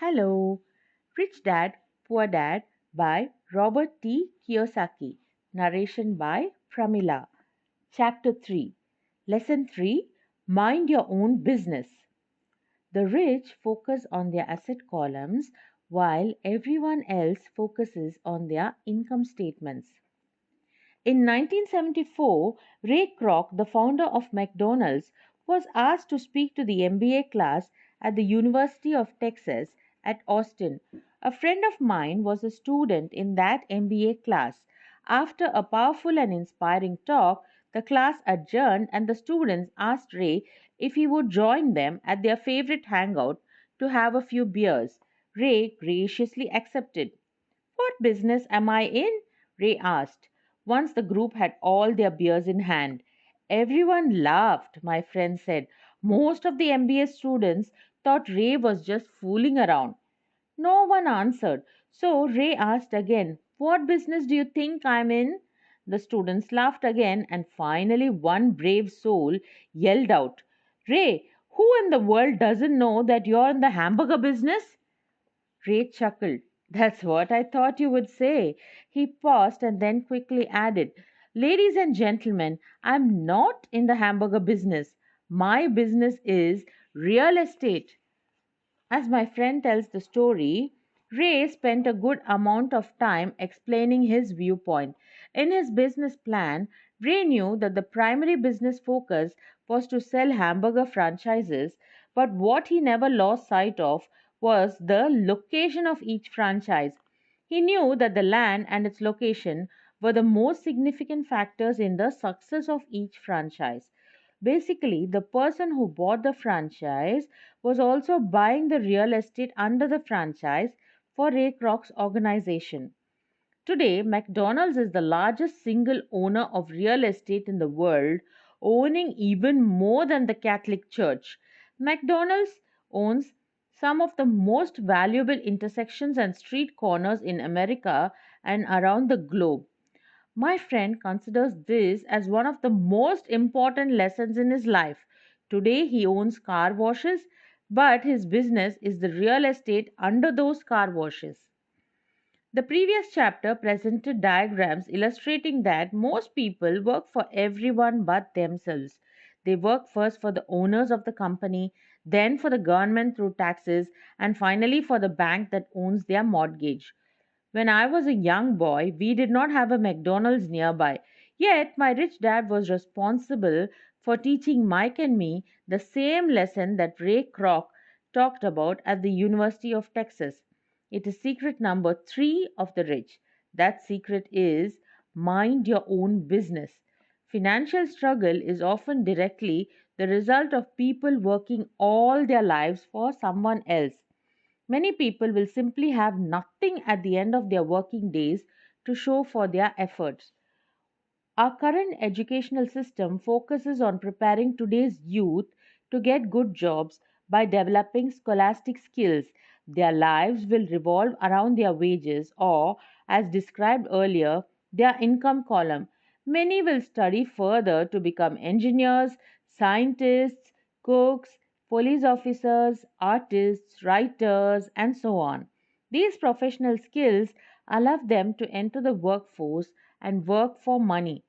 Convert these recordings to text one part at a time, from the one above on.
Hello. Rich Dad, Poor Dad by Robert T. Kiyosaki. Narration by Pramila. Chapter 3. Lesson 3. Mind your own business. The rich focus on their asset columns while everyone else focuses on their income statements. In 1974, Ray Kroc, the founder of McDonald's, was asked to speak to the MBA class at the University of Texas at Austin. A friend of mine was a student in that MBA class. After a powerful and inspiring talk, the class adjourned and the students asked Ray if he would join them at their favorite hangout to have a few beers. Ray graciously accepted. "What business am I in?" Ray asked, once the group had all their beers in hand. Everyone laughed, my friend said. Most of the MBA students thought Ray was just fooling around. No one answered, so Ray asked again, "What business do you think I'm in?" The students laughed again, and finally one brave soul yelled out, "Ray, who in the world doesn't know that you're in the hamburger business?" Ray chuckled. "That's what I thought you would say." He paused and then quickly added, "Ladies and gentlemen, I'm not in the hamburger business. My business is real estate." As my friend tells the story, Ray spent a good amount of time explaining his viewpoint. In his business plan, Ray knew that the primary business focus was to sell hamburger franchises, but what he never lost sight of was the location of each franchise. He knew that the land and its location were the most significant factors in the success of each franchise. Basically, the person who bought the franchise was also buying the real estate under the franchise for Ray Kroc's organization. Today, McDonald's is the largest single owner of real estate in the world, owning even more than the Catholic Church. McDonald's owns some of the most valuable intersections and street corners in America and around the globe. My friend considers this as one of the most important lessons in his life. Today he owns car washes, but his business is the real estate under those car washes. The previous chapter presented diagrams illustrating that most people work for everyone but themselves. They work first for the owners of the company, then for the government through taxes, and finally for the bank that owns their mortgage. When I was a young boy, we did not have a McDonald's nearby. Yet, my rich dad was responsible for teaching Mike and me the same lesson that Ray Kroc talked about at the University of Texas. It is secret number 3 of the rich. That secret is mind your own business. Financial struggle is often directly the result of people working all their lives for someone else. Many people will simply have nothing at the end of their working days to show for their efforts. Our current educational system focuses on preparing today's youth to get good jobs by developing scholastic skills. Their lives will revolve around their wages or, as described earlier, their income column. Many will study further to become engineers, scientists, cooks, police officers, artists, writers, and so on. These professional skills allow them to enter the workforce and work for money.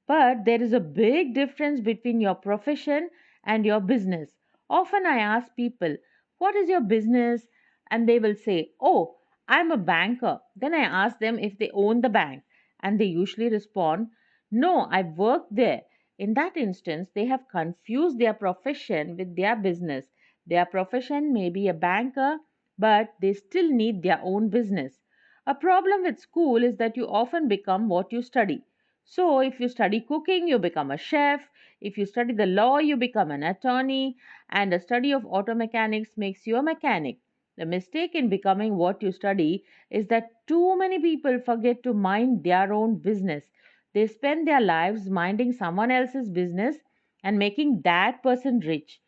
But there is a big difference between your profession and your business. Often I ask people, "What is your business?" And they will say, "Oh, I'm a banker." Then I ask them if they own the bank. And they usually respond, "No, I work there." In that instance, they have confused their profession with their business. Their profession may be a banker, but they still need their own business. A problem with school is that you often become what you study. So, if you study cooking, you become a chef. If you study the law, you become an attorney. And a study of auto mechanics makes you a mechanic. The mistake in becoming what you study is that too many people forget to mind their own business. They spend their lives minding someone else's business and making that person rich.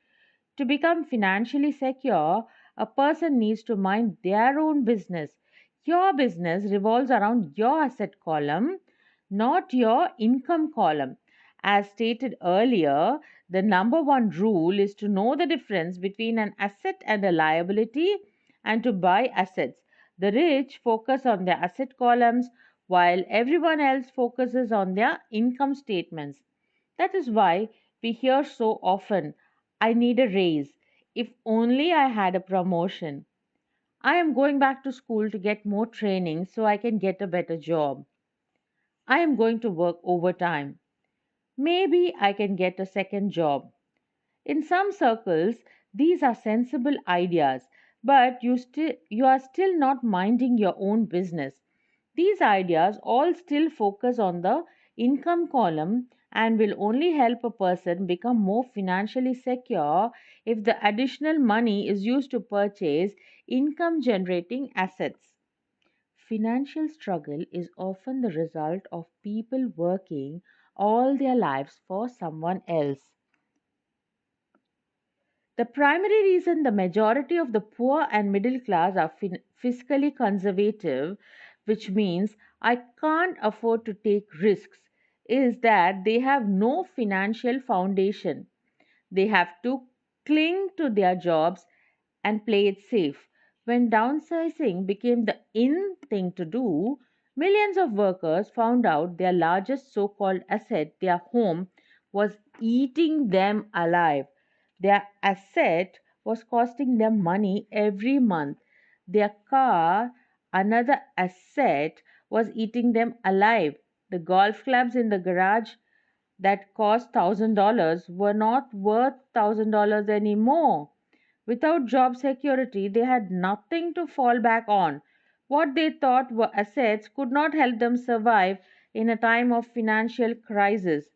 To become financially secure, a person needs to mind their own business. Your business revolves around your asset column, not your income column. As stated earlier, the number one rule is to know the difference between an asset and a liability and to buy assets. The rich focus on their asset columns while everyone else focuses on their income statements. That is why we hear so often, I need a raise. If only I had a promotion. I am going back to school to get more training so I can get a better job. I am going to work overtime. Maybe I can get a second job. In some circles, these are sensible ideas, but you are still not minding your own business. These ideas all still focus on the income column and will only help a person become more financially secure if the additional money is used to purchase income generating assets. Financial struggle is often the result of people working all their lives for someone else. The primary reason the majority of the poor and middle class are fiscally conservative, which means I can't afford to take risks, is that they have no financial foundation. They have to cling to their jobs and play it safe. When downsizing became the in thing to do, millions of workers found out their largest so called asset, their home, was eating them alive. Their asset was costing them money every month. Their car, another asset, was eating them alive. The golf clubs in the garage that cost $1,000 were not worth $1,000 anymore. Without job security, they had nothing to fall back on. What they thought were assets could not help them survive in a time of financial crisis.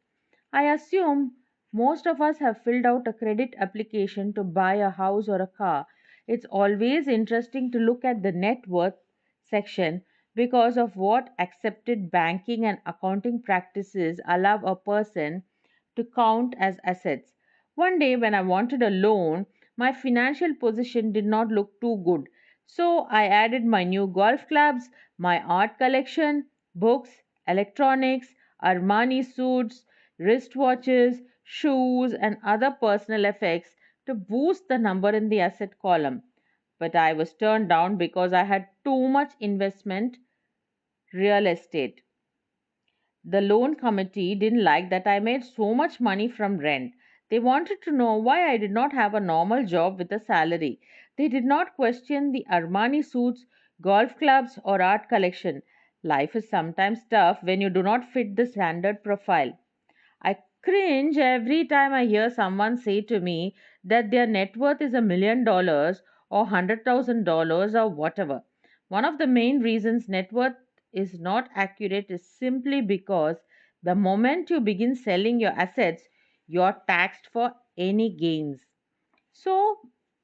I assume most of us have filled out a credit application to buy a house or a car. It's always interesting to look at the net worth section because of what accepted banking and accounting practices allow a person to count as assets. One day, when I wanted a loan, my financial position did not look too good. So I added my new golf clubs, my art collection, books, electronics, Armani suits, wristwatches, shoes, and other personal effects to boost the number in the asset column. But I was turned down because I had too much investment real estate. The loan committee didn't like that I made so much money from rent. They wanted to know why I did not have a normal job with a salary. They did not question the Armani suits, golf clubs, or art collection. Life is sometimes tough when you do not fit the standard profile. I cringe every time I hear someone say to me that their net worth is $1 million or $100,000 or whatever. One of the main reasons net worth is not accurate is simply because the moment you begin selling your assets, you're taxed for any gains. So,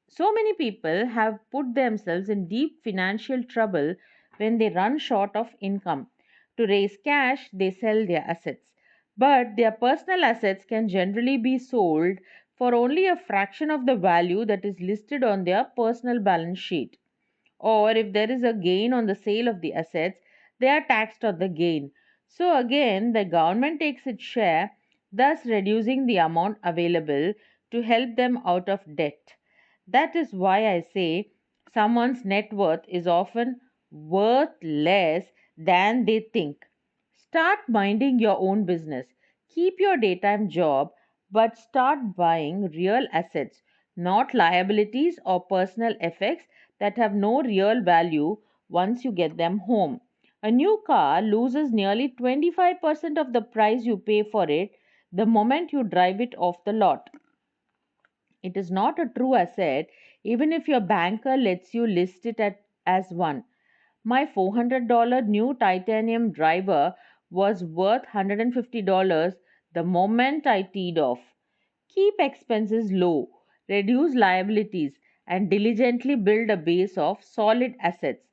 so many people have put themselves in deep financial trouble when they run short of income. To raise cash, they sell their assets. But their personal assets can generally be sold for only a fraction of the value that is listed on their personal balance sheet. Or if there is a gain on the sale of the assets, they are taxed on the gain. So again, the government takes its share, thus reducing the amount available to help them out of debt. That is why I say someone's net worth is often worth less than they think. Start minding your own business. Keep your daytime job, but start buying real assets, not liabilities or personal effects that have no real value once you get them home. A new car loses nearly 25% of the price you pay for it the moment you drive it off the lot. It is not a true asset even if your banker lets you list it as one. My $400 new titanium driver was worth $150 the moment I teed off. Keep expenses low, reduce liabilities, and diligently build a base of solid assets.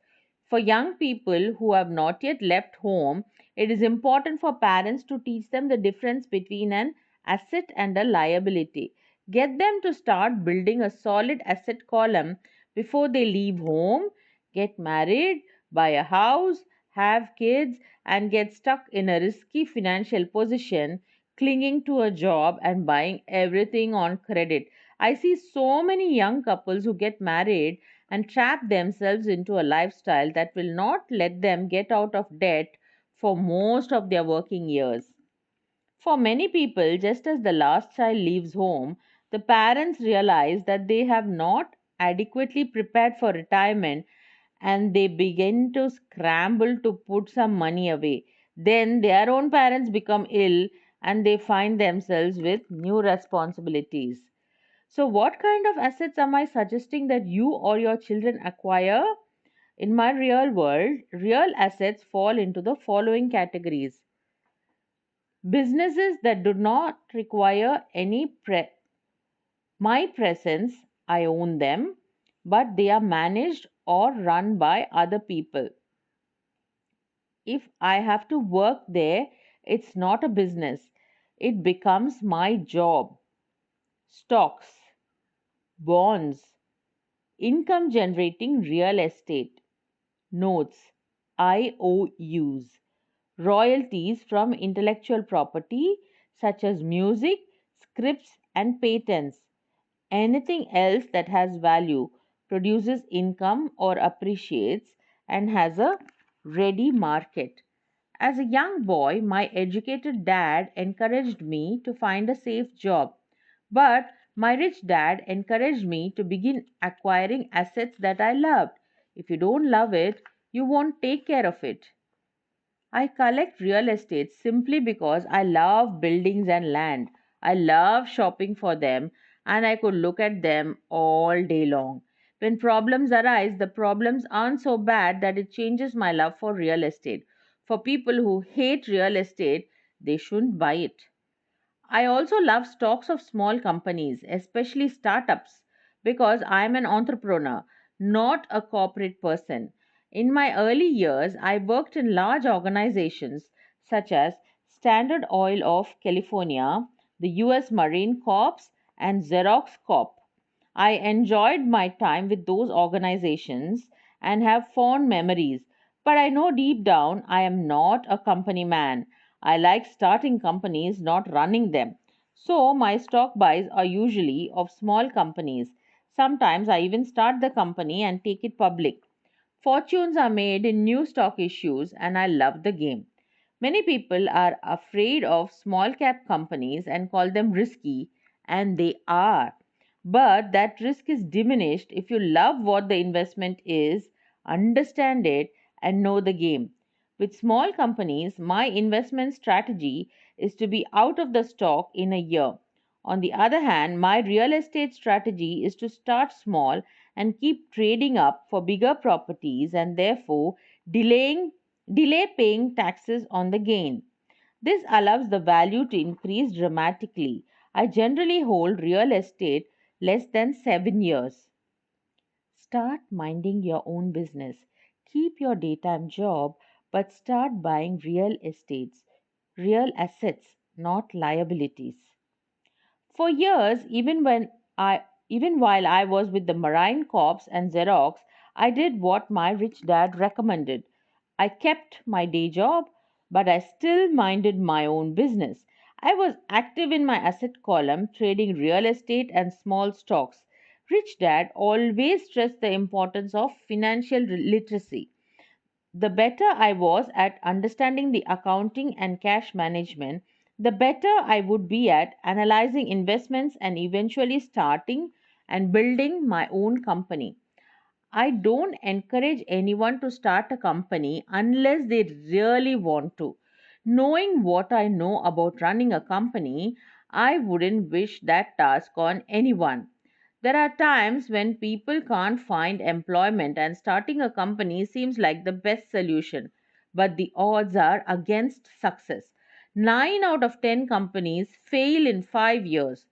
For young people who have not yet left home, it is important for parents to teach them the difference between an asset and a liability. Get them to start building a solid asset column before they leave home, get married, buy a house, have kids, and get stuck in a risky financial position clinging to a job and buying everything on credit. I see so many young couples who get married and trap themselves into a lifestyle that will not let them get out of debt for most of their working years. For many people, just as the last child leaves home, the parents realize that they have not adequately prepared for retirement and they begin to scramble to put some money away. Then their own parents become ill and they find themselves with new responsibilities. So, what kind of assets am I suggesting that you or your children acquire? In my real world, real assets fall into the following categories: businesses that do not require my presence, I own them, but they are managed or run by other people. If I have to work there, it's not a business, it becomes my job. Stocks, bonds, income generating real estate, notes, IOUs, royalties from intellectual property such as music, scripts, and patents. Anything else that has value, produces income, or appreciates and has a ready market. As a young boy, my educated dad encouraged me to find a safe job, but my rich dad encouraged me to begin acquiring assets that I loved. If you don't love it, you won't take care of it. I collect real estate simply because I love buildings and land. I love shopping for them and I could look at them all day long. When problems arise, the problems aren't so bad that it changes my love for real estate. For people who hate real estate, they shouldn't buy it. I also love stocks of small companies, especially startups, because I'm an entrepreneur, not a corporate person. In my early years, I worked in large organizations such as Standard Oil of California, the US Marine Corps, and Xerox Corp. I enjoyed my time with those organizations and have fond memories, but I know deep down I am not a company man. I like starting companies, not running them. So, my stock buys are usually of small companies. Sometimes I even start the company and take it public. Fortunes are made in new stock issues, and I love the game. Many people are afraid of small cap companies and call them risky, and they are. But that risk is diminished if you love what the investment is, understand it, and know the game. With small companies, my investment strategy is to be out of the stock in a year. On the other hand, my real estate strategy is to start small and keep trading up for bigger properties and therefore delay paying taxes on the gain. This allows the value to increase dramatically. I generally hold real estate less than 7 years. Start minding your own business. Keep your daytime job, but start buying real assets, not liabilities. For years, even while I was with the Marine Corps and Xerox, I did what my rich dad recommended. I kept my day job, but I still minded my own business. I was active in my asset column, trading real estate and small stocks. Rich dad always stressed the importance of financial literacy. The better I was at understanding the accounting and cash management, the better I would be at analyzing investments and eventually starting and building my own company. I don't encourage anyone to start a company unless they really want to. Knowing what I know about running a company, I wouldn't wish that task on anyone. There are times when people can't find employment and starting a company seems like the best solution, but the odds are against success. 9 out of 10 companies fail in 5 years.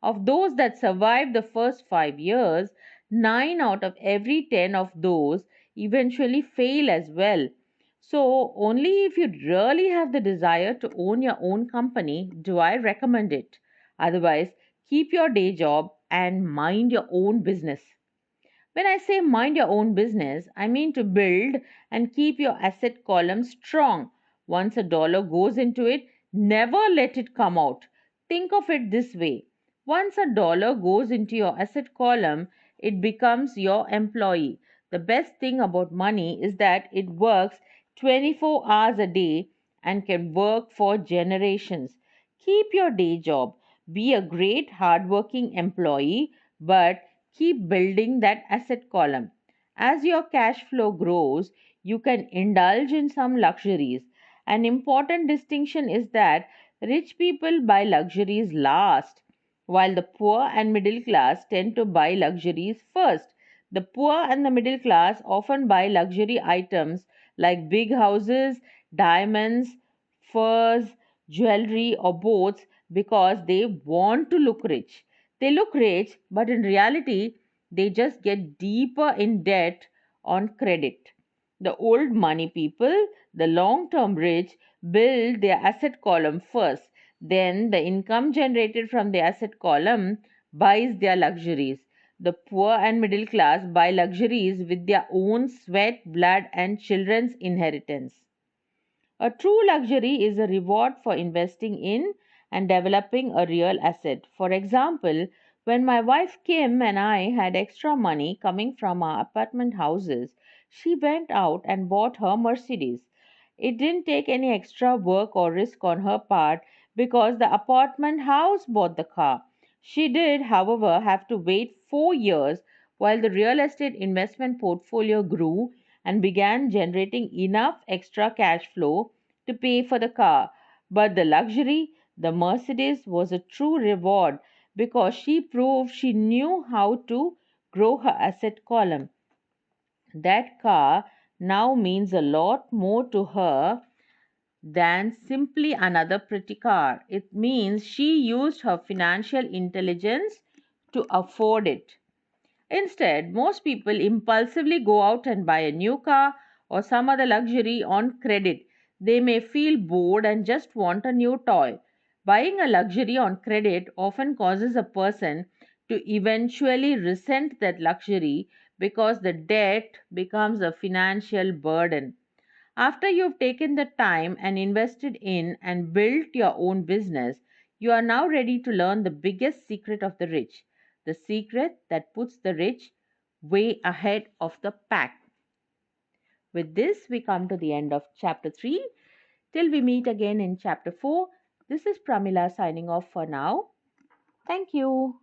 Of those that survive the first 5 years, 9 out of every 10 of those eventually fail as well. So, only if you really have the desire to own your own company do I recommend it. Otherwise, keep your day job and mind your own business. When I say mind your own business, I mean to build and keep your asset column strong. Once a dollar goes into it, never let it come out. Think of it this way: Once a dollar goes into your asset column, it becomes your employee. The best thing about money is that it works 24 hours a day and can work for generations. Keep your day job. Be a great hardworking employee, but keep building that asset column. As your cash flow grows, you can indulge in some luxuries. An important distinction is that rich people buy luxuries last, while the poor and middle class tend to buy luxuries first. The poor and the middle class often buy luxury items like big houses, diamonds, furs, jewelry, or boats because they want to look rich. They look rich, but in reality, they just get deeper in debt on credit. The old money people, the long term rich, build their asset column first. Then the income generated from the asset column buys their luxuries. The poor and middle class buy luxuries with their own sweat, blood, and children's inheritance. A true luxury is a reward for investing in and developing a real asset. For example, when my wife Kim and I had extra money coming from our apartment houses, she went out and bought her Mercedes. It didn't take any extra work or risk on her part because the apartment house bought the car. She did, however, have to wait 4 years while the real estate investment portfolio grew and began generating enough extra cash flow to pay for the car. But the luxury, the Mercedes, was a true reward because she proved she knew how to grow her asset column. That car now means a lot more to her than simply another pretty car. It means she used her financial intelligence to afford it. Instead, most people impulsively go out and buy a new car or some other luxury on credit. They may feel bored and just want a new toy. Buying a luxury on credit often causes a person to eventually resent that luxury because the debt becomes a financial burden. After you've taken the time and invested in and built your own business, you are now ready to learn the biggest secret of the rich, the secret that puts the rich way ahead of the pack. With this, we come to the end of chapter 3. Till we meet again in chapter 4, this is Pramila signing off for now. Thank you.